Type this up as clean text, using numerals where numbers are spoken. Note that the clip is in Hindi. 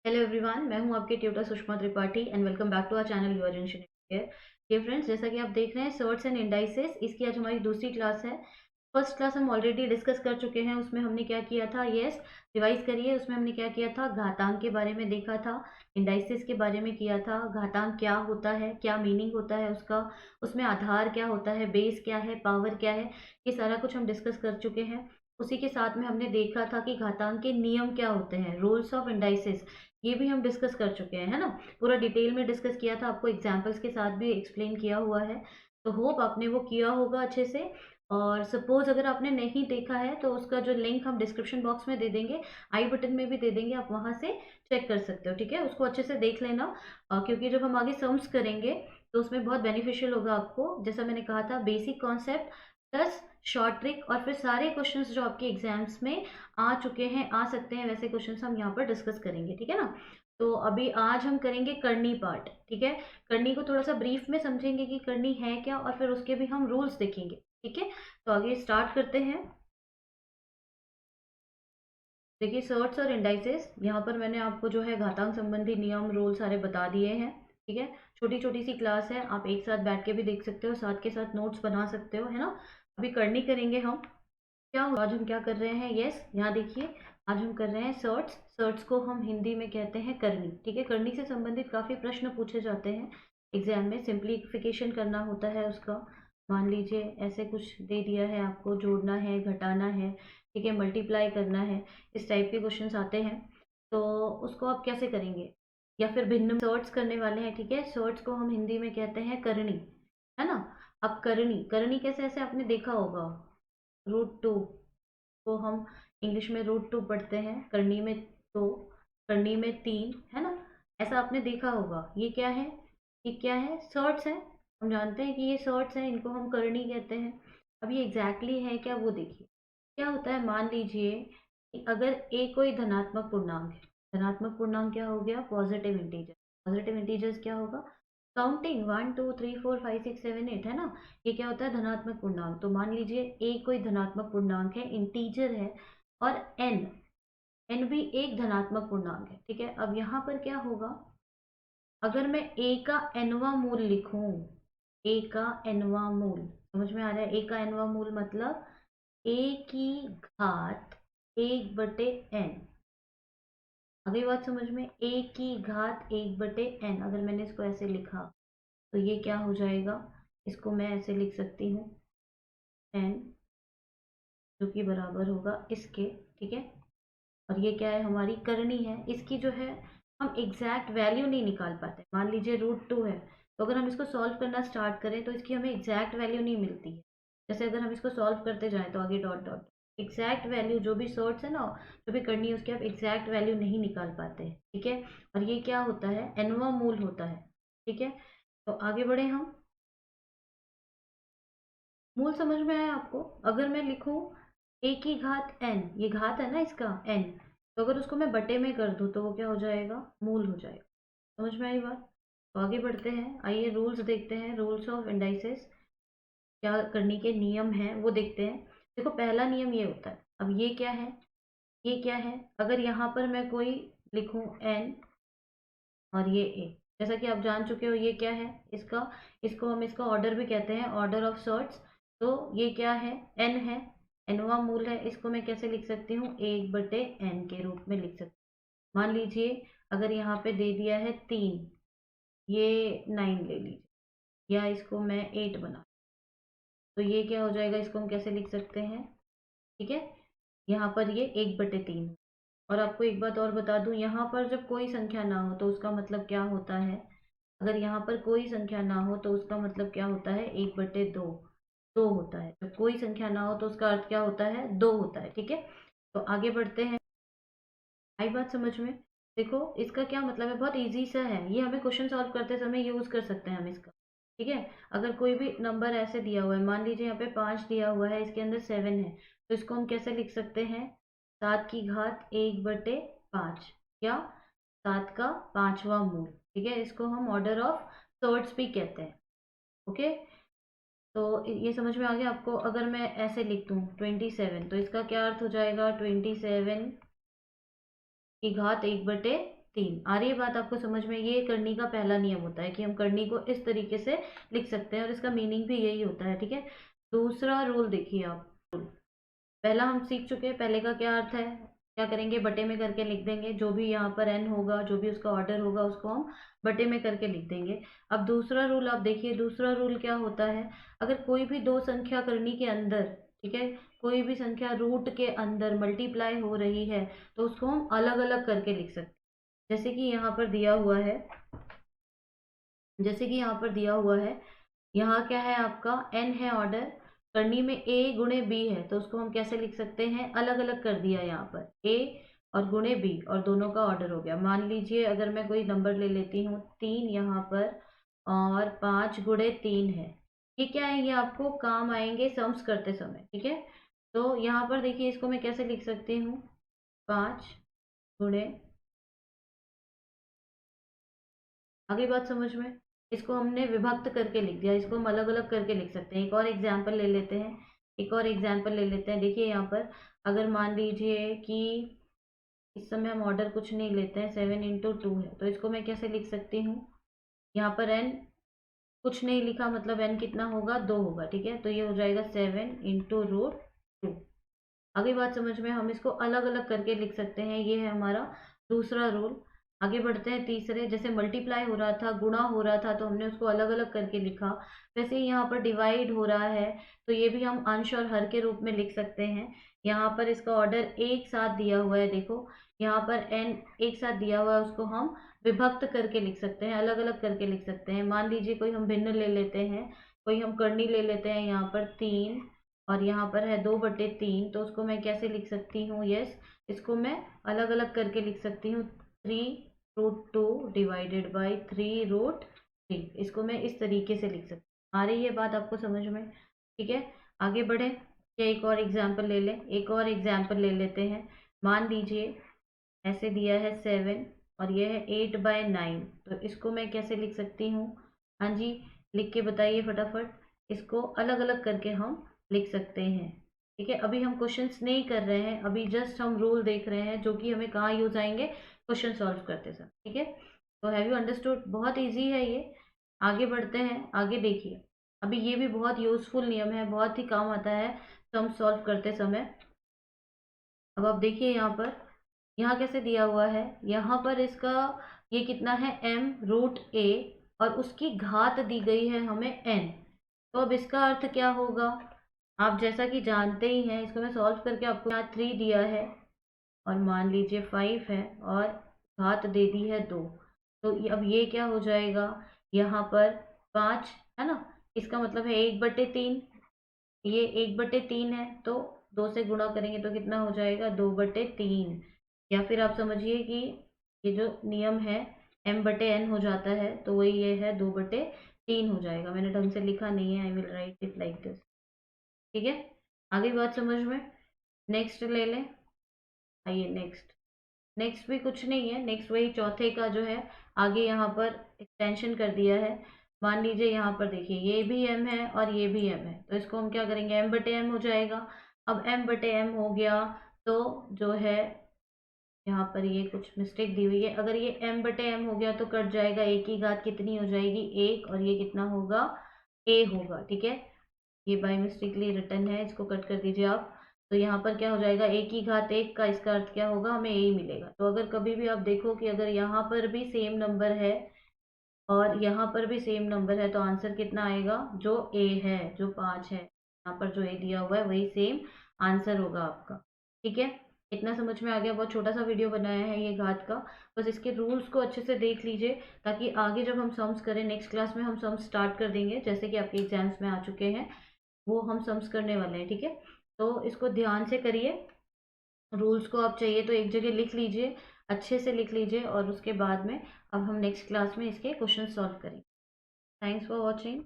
हेलो एवरीवन, मैं हूं आपके tutor Sushma Tripathi and welcome back to our channel your junction India. ये फ्रेंड्स, जैसा कि आप देख रहे हैं सर्ट्स एंड इंडाइसेस, इसकी आज हमारी दूसरी क्लास है। फर्स्ट क्लास हम ऑलरेडी डिस्कस कर चुके हैं। उसमें हमने क्या किया था, यस रिवाइज करिए। उसमें हमने क्या किया था, घातांक के बारे में देखा था, इंडाइसेस के बारे में किया था। घातांक क्या होता है, क्या मीनिंग होता है उसका, उसमें आधार क्या होता है, बेस क्या है, पावर क्या है, ये सारा कुछ हम डिस्कस कर चुके हैं। उसी के साथ में हमने देखा था कि घातांक के नियम क्या होते हैं, रूल्स ऑफ इंडाइसेस, ये भी हम डिस्कस कर चुके हैं, है ना। पूरा डिटेल में डिस्कस किया था, आपको एग्जांपल्स के साथ भी एक्सप्लेन किया हुआ है। तो होप आपने वो किया होगा अच्छे से। और सपोज अगर आपने नहीं देखा है तो उसका जो लिंक हम डिस्क्रिप्शन बॉक्स में दे देंगे, आई बटन में भी दे देंगे, आप वहां से चेक कर सकते हो। ठीक है, उसको अच्छे से देख लेना, क्योंकि जब हम आगे सम्स करेंगे तो उसमें बहुत बेनिफिशियल होगा आपको। जैसा मैंने कहा था, basic concept plus short trick, और फिर सारे क्वेश्चंस जो आपके एग्जाम्स में आ चुके हैं, आ सकते हैं, वैसे क्वेश्चंस हम यहाँ पर डिस्कस करेंगे। ठीक है ना। तो अभी आज हम करेंगे करनी पार्ट। ठीक है, करनी को थोड़ा सा ब्रीफ में समझेंगे कि करनी है क्या, और फिर उसके भी हम रूल्स देखेंगे। ठीक है, तो आगे स्टार्ट करते हैं। देखिए, सर्ट्स और इंडाइसेस, यहाँ पर मैंने आपको जो है घातांक संबंधी नियम रूल सारे बता दिए हैं। ठीक है, छोटी छोटी सी क्लास है, आप एक साथ बैठ के भी देख सकते हो, साथ के साथ नोट्स बना सकते हो, है ना। अभी करनी करेंगे हम। क्या हुआ, आज हम क्या कर रहे हैं, यस यहाँ देखिए, आज हम कर रहे हैं सर्ट्स। सर्ट्स को हम हिंदी में कहते हैं करनी। ठीक है, करनी से संबंधित काफी प्रश्न पूछे जाते हैं एग्जाम में। सिंप्लीफिकेशन करना होता है उसका। मान लीजिए ऐसे कुछ दे दिया है आपको, जोड़ना है, घटाना है, ठीक है, मल्टीप्लाई करना है, इस टाइप के क्वेश्चंस आते हैं। तो उसको आप कैसे करेंगे, या फिर भिन्न सर्ट्स करने वाले हैं। ठीक है, सर्ट्स को हम हिंदी में कहते हैं करनी, है ना। अब करनी, करनी कैसे, ऐसे आपने देखा होगा, √2 को हम इंग्लिश में √2 पढ़ते हैं, करनी में दो, करनी में तीन, है ना। ऐसा आपने देखा होगा। ये क्या है, ये क्या है, शॉर्ट्स है। हम जानते हैं कि ये शॉर्ट्स हैं, इनको हम करनी कहते हैं। अब ये एग्जैक्टली है क्या, वो देखिए। क्या होता है, मान लीजिए कि अगर ए कोई धनात्मक पूर्णांक है, धनात्मक पूर्णांक क्या हो गया, पॉजिटिव इंटीजर। पॉजिटिव इंटीजर्स क्या होगा, काउंटिंग 1 2 3 4 5 6 7 8, है ना। ये क्या होता है, धनात्मक पूर्णांक। तो मान लीजिए ए कोई धनात्मक पूर्णांक है, इंटीजर है, और एन, एन भी एक धनात्मक पूर्णांक है। ठीक है, अब यहाँ पर क्या होगा, अगर मैं ए का एनवा मूल लिखूं, ए का एनवा मूल, समझ में आ रहा है, ए का एनवा मूल मतलब ए की घात 1/n। अगली बात समझ में, ए की घात 1/n, अगर मैंने इसको ऐसे लिखा तो ये क्या हो जाएगा, इसको मैं ऐसे लिख सकती हूँ, एन, जो कि बराबर होगा इसके। ठीक है, और ये क्या है, हमारी करनी है। इसकी जो है हम एग्जैक्ट वैल्यू नहीं निकाल पाते। मान लीजिए √2 है, तो अगर हम इसको सॉल्व करना स्टार्ट करें तो इसकी हमें एग्जैक्ट वैल्यू नहीं मिलती है। जैसे अगर हम इसको सॉल्व करते जाएं तो आगे डॉट डॉट, एग्जैक्ट वैल्यू जो भी सोर्स है ना, जो भी करनी है, उसकी आप एग्जैक्ट वैल्यू नहीं निकाल पाते हैं। ठीक है, और ये क्या होता है, एनवा मूल होता है। ठीक है, तो आगे बढ़े हम। मूल समझ में आया आपको। अगर मैं लिखूं ए की घात n, ये घात है ना इसका n, तो अगर उसको मैं बटे में कर दूं तो वो क्या हो जाएगा, मूल हो जाएगा। समझ में आई बात। तो आगे बढ़ते हैं, आइए रूल्स देखते हैं, रूल्स ऑफ इंडाइसेस, क्या करने के नियम हैं वो देखते हैं। देखो, पहला नियम ये होता है, अब ये क्या है, ये क्या है, अगर यहाँ पर मैं कोई लिखूं n और ये a, जैसा कि आप जान चुके हो ये क्या है, इसका, इसको हम इसका ऑर्डर भी कहते हैं, ऑर्डर ऑफ सॉर्ट्स। तो ये क्या है, n है, nवा मूल है, इसको मैं कैसे लिख सकती हूँ, 1/n के रूप में लिख सकती हूँ। मान लीजिए अगर यहाँ पे दे दिया है 3, ये 9 ले लीजिए, या इसको मैं 8 बना, तो ये क्या हो जाएगा, इसको हम कैसे लिख सकते हैं। ठीक है, यहाँ पर ये 1/3। और आपको एक बात और बता दूं, यहाँ पर जब कोई संख्या ना हो तो उसका मतलब क्या होता है, अगर यहाँ पर कोई संख्या ना हो तो उसका मतलब क्या होता है, 1/2, दो होता है। जब कोई संख्या ना हो तो उसका अर्थ क्या होता है, दो होता है। ठीक है, तो आगे बढ़ते हैं। आई बात समझ में। देखो, इसका क्या मतलब है, बहुत इजी सा है, ये हमें क्वेश्चन सॉल्व करते समय यूज कर सकते हैं हम इसका। ठीक है, अगर कोई भी नंबर ऐसे दिया हुआ है, मान लीजिए यहाँ पे 5 दिया हुआ है, इसके अंदर 7 है, तो इसको हम कैसे लिख सकते हैं, 7 की घात 1/5, या 7 का पांचवा मूल। ठीक है, इसको हम ऑर्डर ऑफ सॉर्ट्स भी कहते हैं। ओके, तो ये समझ में आ गया आपको। अगर मैं ऐसे लिख दूं 27, तो इसका क्या अर्थ हो जाएगा, 27 की घात 1/5। 3। आ रही है बात आपको समझ में? ये करनी का पहला नियम होता है कि हम करनी को इस तरीके से लिख सकते हैं और इसका मीनिंग भी यही होता है, ठीक है। दूसरा रूल देखिए आप। पहला हम सीख चुके हैं, पहले का क्या अर्थ है, क्या करेंगे, बटे में करके लिख देंगे। जो भी यहाँ पर n होगा, जो भी उसका ऑर्डर होगा, उसको हम बटे में करके लिख देंगे। अब दूसरा रूल आप देखिए, दूसरा रूल क्या होता है, अगर कोई भी दो संख्या करनी के अंदर, ठीक है, कोई भी संख्या रूट के अंदर मल्टीप्लाई हो रही है तो उसको हम अलग अलग करके लिख सकते हैं। जैसे कि यहाँ पर दिया हुआ है, जैसे कि यहाँ पर दिया हुआ है, यहाँ क्या है आपका n है ऑर्डर, करनी में a गुणे b है, तो उसको हम कैसे लिख सकते हैं, अलग अलग कर दिया यहाँ पर a और गुणे b और दोनों का ऑर्डर हो गया। मान लीजिए अगर मैं कोई नंबर ले लेती हूँ 3 यहाँ पर और 5 गुणे 3 है, ये क्या है, ये आपको काम आएंगे सम्स करते समय, ठीक है। तो यहाँ पर देखिए इसको मैं कैसे लिख सकती हूँ, 5 गुणे, आगे बात समझ में, इसको हमने विभक्त करके लिख दिया, इसको हम अलग अलग करके लिख सकते हैं। एक और एग्जाम्पल ले लेते हैं, एक और एग्जाम्पल ले लेते हैं। देखिए यहाँ पर अगर मान लीजिए कि इस समय हम ऑर्डर कुछ नहीं लेते हैं, 7 × 2 है, तो इसको मैं कैसे लिख सकती हूँ, यहाँ पर n कुछ नहीं लिखा, मतलब n कितना होगा, 2 होगा, ठीक है। तो ये हो जाएगा 7 × √2। आगे बात समझ में, हम इसको अलग अलग करके लिख सकते हैं, ये है हमारा दूसरा रूल। आगे बढ़ते हैं तीसरे, जैसे मल्टीप्लाई हो रहा था, गुणा हो रहा था, तो हमने उसको अलग अलग करके लिखा। वैसे ही यहाँ पर डिवाइड हो रहा है, तो ये भी हम अंश और हर के रूप में लिख सकते हैं। यहाँ पर इसका ऑर्डर एक साथ दिया हुआ है, देखो यहाँ पर n एक साथ दिया हुआ है, उसको हम विभक्त करके लिख सकते हैं, अलग अलग करके लिख सकते हैं। मान लीजिए कोई हम भिन्न ले लेते हैं, कोई हम करनी ले लेते हैं, यहाँ पर 3 और यहाँ पर है 2/3, तो उसको मैं कैसे लिख सकती हूँ, यस, इसको मैं अलग अलग करके लिख सकती हूँ, 3 √2 डिवाइडेड बाई 3 √3। इसको मैं इस तरीके से लिख सकती हूँ। आ रही है बात आपको समझ में, ठीक है। आगे बढ़े, या एक और एग्जाम्पल ले लें, एक और एग्जाम्पल ले लेते हैं। मान लीजिए ऐसे दिया है 7 और ये है 8/9, तो इसको मैं कैसे लिख सकती हूँ, हाँ जी, लिख के बताइए फटाफट। इसको अलग अलग करके हम लिख सकते हैं, ठीक है। अभी हम क्वेश्चंस नहीं कर रहे हैं, अभी जस्ट हम रूल देख रहे हैं जो कि हमें कहाँ यूज आएंगे, क्वेश्चन सॉल्व करते समय, ठीक है। तो हैव यू अंडरस्टूड, बहुत इजी है ये। आगे बढ़ते हैं, आगे देखिए, अभी ये भी बहुत यूजफुल नियम है, बहुत ही काम आता है सम सॉल्व करते समय। अब आप देखिए यहाँ पर, यहाँ कैसे दिया हुआ है, यहाँ पर इसका ये कितना है, m√a और उसकी घात दी गई है हमें n। तो अब इसका अर्थ क्या होगा, आप जैसा कि जानते ही हैं, इसको मैं सॉल्व करके आपको यहाँ 3 दिया है और मान लीजिए 5 है और घात दे दी है 2, तो अब ये क्या हो जाएगा, यहाँ पर 5 है ना, इसका मतलब है 1/3, ये 1/3 है, तो 2 से गुणा करेंगे तो कितना हो जाएगा, 2/3। या फिर आप समझिए कि ये जो नियम है m/n हो जाता है, तो वही ये है 2/3 हो जाएगा। मैंने ढंग से लिखा नहीं है, I will write it like this, ठीक है। आगे बात समझ में, नेक्स्ट ले लें, आइए नेक्स्ट। नेक्स्ट भी कुछ नहीं है, नेक्स्ट वही चौथे का जो है, आगे यहाँ पर एक्सटेंशन कर दिया है। मान लीजिए यहाँ पर देखिए ये भी m है और ये भी m है, तो इसको हम क्या करेंगे, m/m हो जाएगा। अब m/m हो गया, तो जो है यहाँ पर ये कुछ मिस्टेक दी हुई है, अगर ये m/m हो गया तो कट जाएगा, एक की घात कितनी हो जाएगी, 1, और ये कितना होगा, a होगा, ठीक है। ये बाय मिस्टेकली रिटर्न है, इसको कट कर दीजिए आप। तो यहाँ पर क्या हो जाएगा, a की घात 1 का, इसका अर्थ क्या होगा, हमें a ही मिलेगा। तो अगर कभी भी आप देखो कि अगर यहाँ पर भी सेम नंबर है और यहाँ पर भी सेम नंबर है, तो आंसर कितना आएगा, जो a है, जो 5 है, यहाँ पर जो a दिया हुआ है वही सेम आंसर होगा आपका, ठीक है। इतना समझ में आ गया, बहुत छोटा सा वीडियो बनाया है ये घात का, बस इसके रूल्स को अच्छे से देख लीजिए, ताकि आगे जब हम सम्स करें, नेक्स्ट क्लास में हम सम्स स्टार्ट कर देंगे, जैसे कि आपके एग्जाम्स में आ चुके हैं, वो हम सम्स करने वाले हैं, ठीक है। तो इसको ध्यान से करिए, रूल्स को आप चाहिए तो एक जगह लिख लीजिए, अच्छे से लिख लीजिए, और उसके बाद में अब हम नेक्स्ट क्लास में इसके क्वेश्चन सॉल्व करेंगे। Thanks for watching.